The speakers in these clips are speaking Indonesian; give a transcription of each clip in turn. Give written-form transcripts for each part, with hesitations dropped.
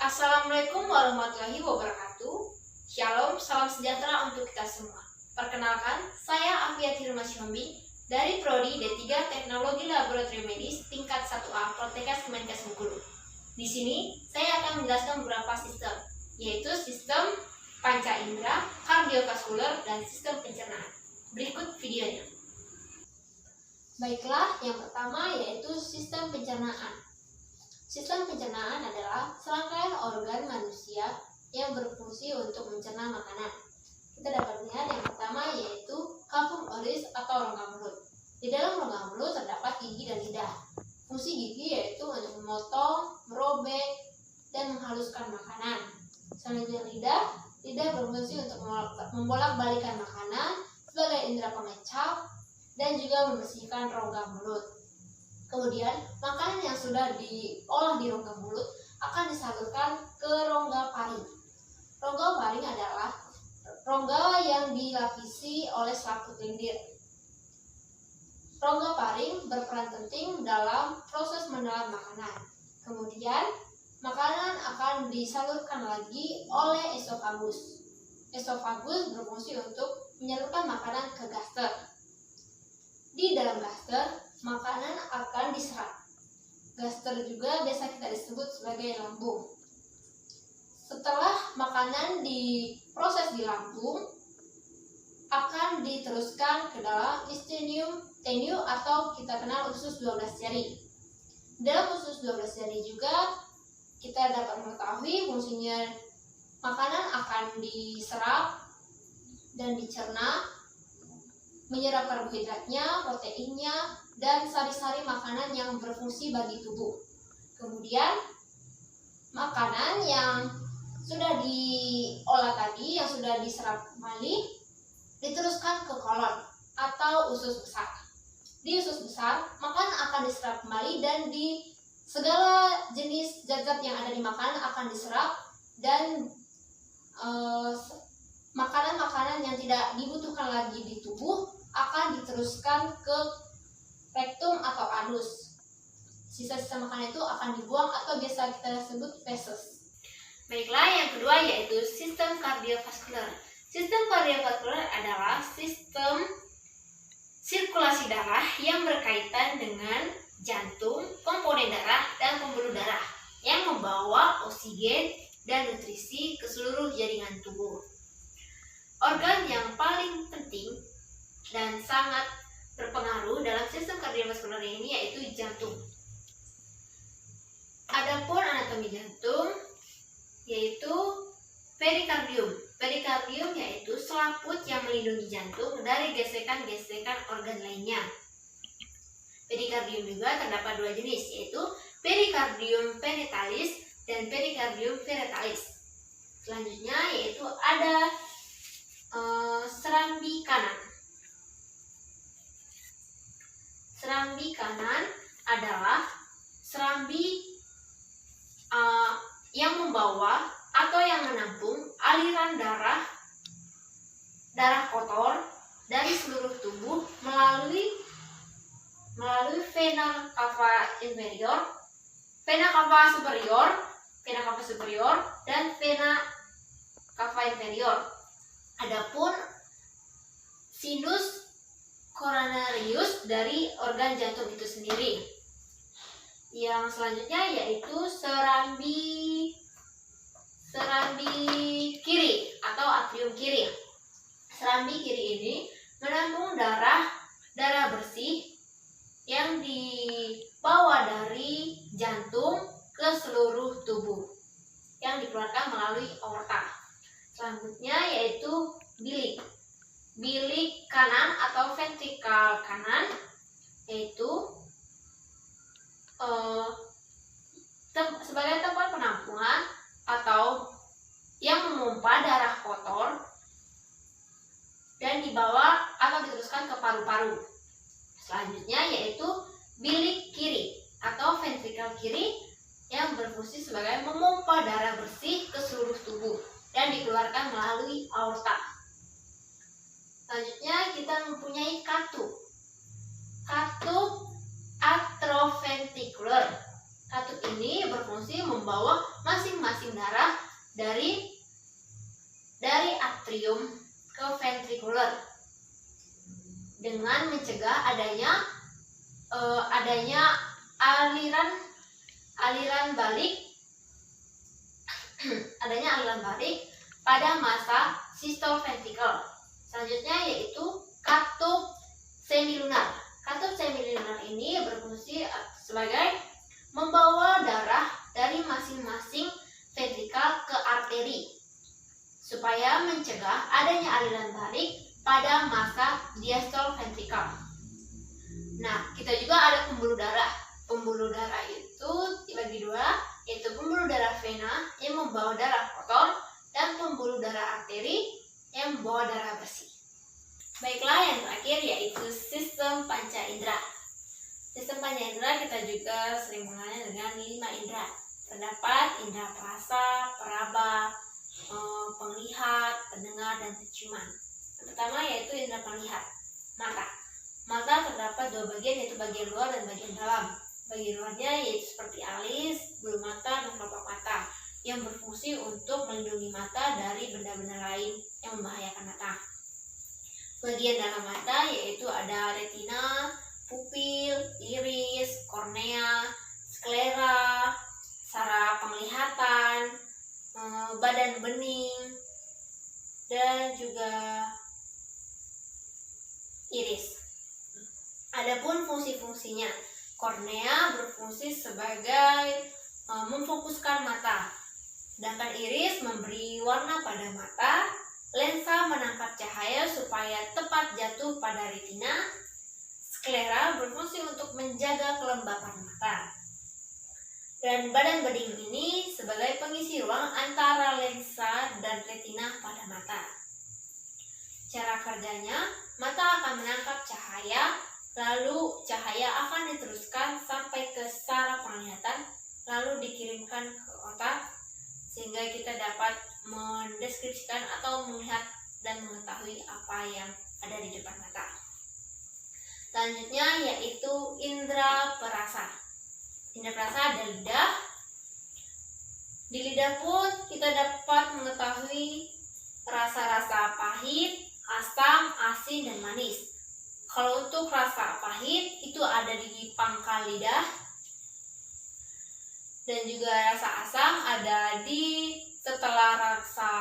Assalamualaikum warahmatullahi wabarakatuh. Shalom, salam sejahtera untuk kita semua. Perkenalkan, saya Afiatul Masyombi dari Prodi D3 Teknologi Laboratorium Medis tingkat 1A Poltekkes Kemenkes Bengkulu. Di sini, saya akan menjelaskan beberapa sistem, yaitu sistem panca indera, kardiovaskuler, dan sistem pencernaan. Berikut videonya. Baiklah, yang pertama yaitu sistem pencernaan. Sistem pencernaan adalah serangkaian organ manusia yang berfungsi untuk mencerna makanan. Kita dapat lihat yang pertama yaitu cavum oris atau rongga mulut. Di dalam rongga mulut terdapat gigi dan lidah. Fungsi gigi yaitu untuk memotong, merobek, dan menghaluskan makanan. Selanjutnya lidah berfungsi untuk membolak-balikan makanan sebagai indera pengecap dan juga membersihkan rongga mulut. Kemudian, makanan yang sudah diolah di rongga mulut akan disalurkan ke rongga paring. Rongga paring adalah rongga yang dilapisi oleh selaput lendir. Rongga paring berperan penting dalam proses menelan makanan. Kemudian, makanan akan disalurkan lagi oleh esofagus. Esofagus berfungsi untuk menyalurkan makanan ke gaster. Di dalam gaster, makanan akan diserap. Gaster juga biasa kita disebut sebagai lambung. Setelah makanan diproses di lambung, akan diteruskan ke dalam istenium teniu atau kita kenal usus 12 jari. Dalam usus 12 jari juga kita dapat mengetahui fungsinya makanan akan diserap dan dicerna, menyerap karbohidratnya, proteinnya, dan sari-sari makanan yang berfungsi bagi tubuh. Kemudian, makanan yang sudah diolah tadi, yang sudah diserap kembali, diteruskan ke kolon atau usus besar. Di usus besar, makanan akan diserap kembali dan di segala jenis zat-zat yang ada di makanan akan diserap dan makanan-makanan yang tidak dibutuhkan lagi di tubuh akan diteruskan ke rektum atau anus. Sisa-sisa makanan itu akan dibuang atau biasa kita sebut feses. Baiklah, yang kedua yaitu sistem kardiovaskuler. Sistem kardiovaskuler adalah sistem sirkulasi darah yang berkaitan dengan jantung, komponen darah, dan pembuluh darah yang membawa oksigen dan nutrisi ke seluruh jaringan tubuh. Organ yang paling penting dan sangat berpengaruh dalam sistem kardiovaskuler ini yaitu jantung. Adapun anatomi jantung yaitu perikardium. Perikardium yaitu selaput yang melindungi jantung dari gesekan-gesekan organ lainnya. Perikardium juga terdapat dua jenis yaitu perikardium penetralis dan perikardium vertebralis. Selanjutnya yaitu ada serambi kanan. Serambi kanan adalah serambi yang membawa atau yang menampung aliran darah kotor dari seluruh tubuh melalui vena cava inferior, vena cava superior, dan vena cava inferior. Adapun sinus coronarius dari organ jantung itu sendiri. Yang selanjutnya yaitu serambi kiri atau atrium kiri. Serambi kiri ini menampung darah bersih yang dibawa dari jantung ke seluruh tubuh yang dikeluarkan melalui aorta. Selanjutnya yaitu bilik. Bilik kanan atau ventrikal kanan yaitu sebagai tempat penampungan atau yang memompa darah kotor dan dibawa atau diteruskan ke paru-paru. Selanjutnya yaitu bilik kiri atau ventrikal kiri yang berfungsi sebagai memompa darah bersih ke seluruh tubuh dan dikeluarkan melalui aorta. Selanjutnya kita mempunyai katup. Katup atrioventricular Katup ini berfungsi membawa masing-masing darah dari atrium ke ventrikuler dengan mencegah adanya aliran balik pada masa sistole ventrikel. Selanjutnya yaitu katup semilunar. Katup semilunar ini berfungsi sebagai membawa darah dari masing-masing ventrikel ke arteri supaya mencegah adanya aliran balik pada masa diastole ventrikel. Nah, kita juga ada pembuluh darah. Pembuluh darah itu dibagi dua, yaitu pembuluh darah vena yang membawa darah kotor dan pembuluh darah arteri yang membawa darah bersih. Baiklah, yang terakhir yaitu sistem panca indera. Sistem panca indera kita juga sering mengenalnya dengan 5 indera. Terdapat indera perasa, peraba, penglihat, pendengar, dan penciuman. Yang pertama yaitu indera penglihat, mata. Mata terdapat 2 bagian, yaitu bagian luar dan bagian dalam. Bagian luarnya yaitu seperti alis, bulu mata, dan kelopak mata yang berfungsi untuk melindungi mata dari benda-benda lain yang membahayakan mata. Bagian dalam mata yaitu ada retina, pupil, iris, kornea, sklera, saraf penglihatan, badan bening, dan juga iris. Adapun fungsi-fungsinya, kornea berfungsi sebagai memfokuskan mata, sedangkan iris memberi warna pada mata, lensa menangkap cahaya supaya tepat jatuh pada retina, sklera berfungsi untuk menjaga kelembapan mata, dan badan bening ini sebagai pengisi ruang antara lensa dan retina pada mata. Cara kerjanya, mata akan menangkap cahaya, lalu cahaya akan diteruskan sampai ke saraf penglihatan, lalu dikirimkan ke otak, sehingga kita dapat mendeskripsikan atau melihat dan mengetahui apa yang ada di depan mata. Selanjutnya yaitu indera perasa. Indera perasa ada lidah. Di lidah pun kita dapat mengetahui rasa-rasa pahit, asam, asin, dan manis. Kalau untuk rasa pahit itu ada di pangkal lidah, dan juga rasa asam ada di setelah rasa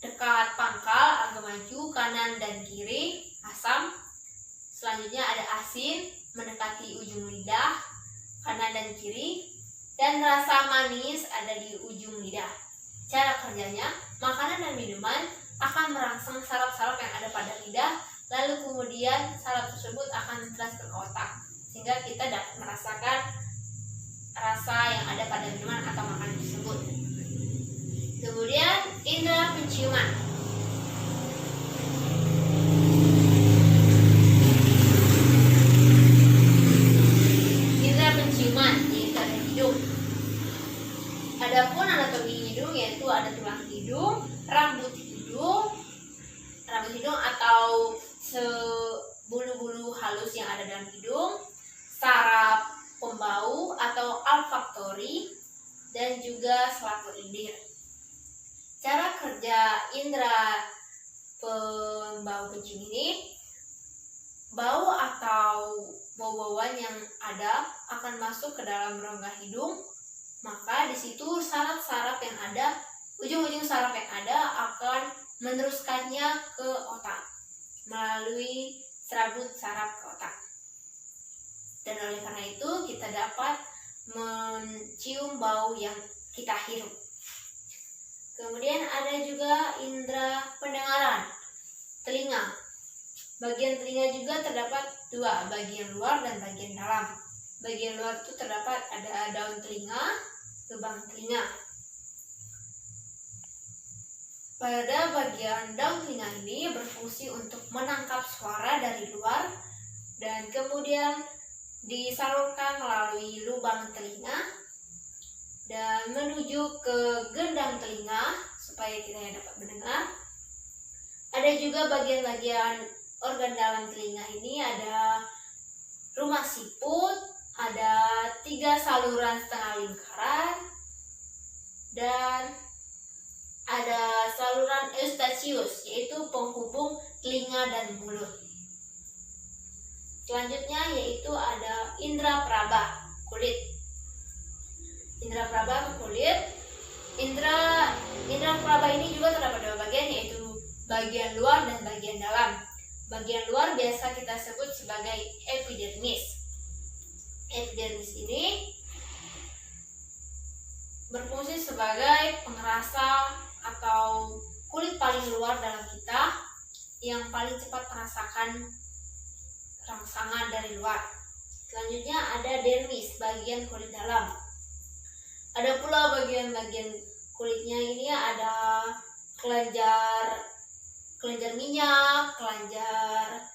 dekat pangkal agak maju kanan dan kiri asam. Selanjutnya ada asin mendekati ujung lidah kanan dan kiri, dan rasa manis ada di ujung lidah. Cara kerjanya, makanan dan minuman akan merangsang saraf-saraf yang ada pada lidah, lalu kemudian saraf tersebut akan ditransfer ke otak, sehingga kita dapat merasakan rasa yang ada pada minuman atau makanan tersebut. Kemudian indera penciuman. Indera penciuman yaitu ada hidung. Adapun anatomi hidung yaitu ada tulang hidung, rambut hidung atau bulu-bulu halus yang ada dalam hidung, saraf pembau atau olfaktori, dan juga selaput lendir. Cara kerja indera pembau pencium ini, bau atau bau-bauan yang ada akan masuk ke dalam rongga hidung, maka di situ saraf-saraf yang ada, ujung-ujung saraf yang ada akan meneruskannya ke otak melalui serabut saraf ke otak. Dan oleh karena itu kita dapat mencium bau yang kita hirup. Kemudian ada juga indera pendengaran, telinga. Bagian telinga juga terdapat 2, bagian luar dan bagian dalam. Bagian luar itu terdapat ada daun telinga, lubang telinga. Pada bagian daun telinga ini berfungsi untuk menangkap suara dari luar dan kemudian disalurkan melalui lubang telinga dan menuju ke gendang telinga supaya kita dapat mendengar. Ada juga bagian-bagian organ dalam telinga ini, ada rumah siput, ada 3 saluran setengah lingkaran, dan ada saluran eustachius, yaitu penghubung telinga dan mulut. Selanjutnya yaitu ada indera praba, kulit. Indera praba ke kulit. Indera praba ini juga terdapat 2 bagian, yaitu bagian luar dan bagian dalam. Bagian luar biasa kita sebut sebagai epidermis. Epidermis ini berfungsi sebagai pengerasa atau kulit paling luar dalam kita yang paling cepat merasakan rangsangan dari luar. Selanjutnya ada dermis, bagian kulit dalam. Ada pula bagian-bagian kulitnya ini ada kelenjar minyak, kelenjar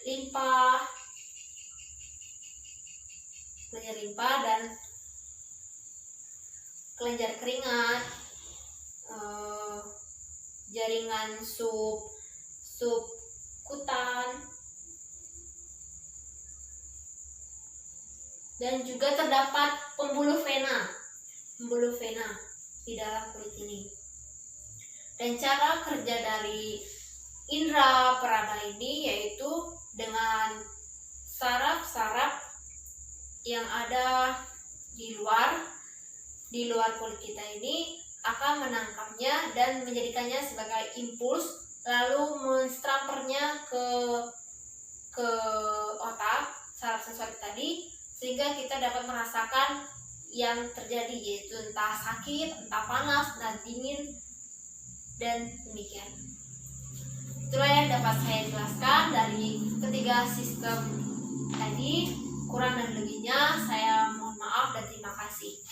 limpa, dan kelenjar keringat, jaringan subkutan, dan juga terdapat pembuluh vena di dalam kulit ini. Dan cara kerja dari indera praba ini yaitu dengan saraf-saraf yang ada di luar kulit kita ini akan menangkapnya dan menjadikannya sebagai impuls, lalu mentransfernya ke otak saraf sensorik tadi, sehingga kita dapat merasakan yang terjadi, yaitu entah sakit, entah panas, entah dingin, dan demikian. Itulah yang dapat saya jelaskan dari ketiga sistem tadi. Kurang dan lebihnya saya mohon maaf dan terima kasih.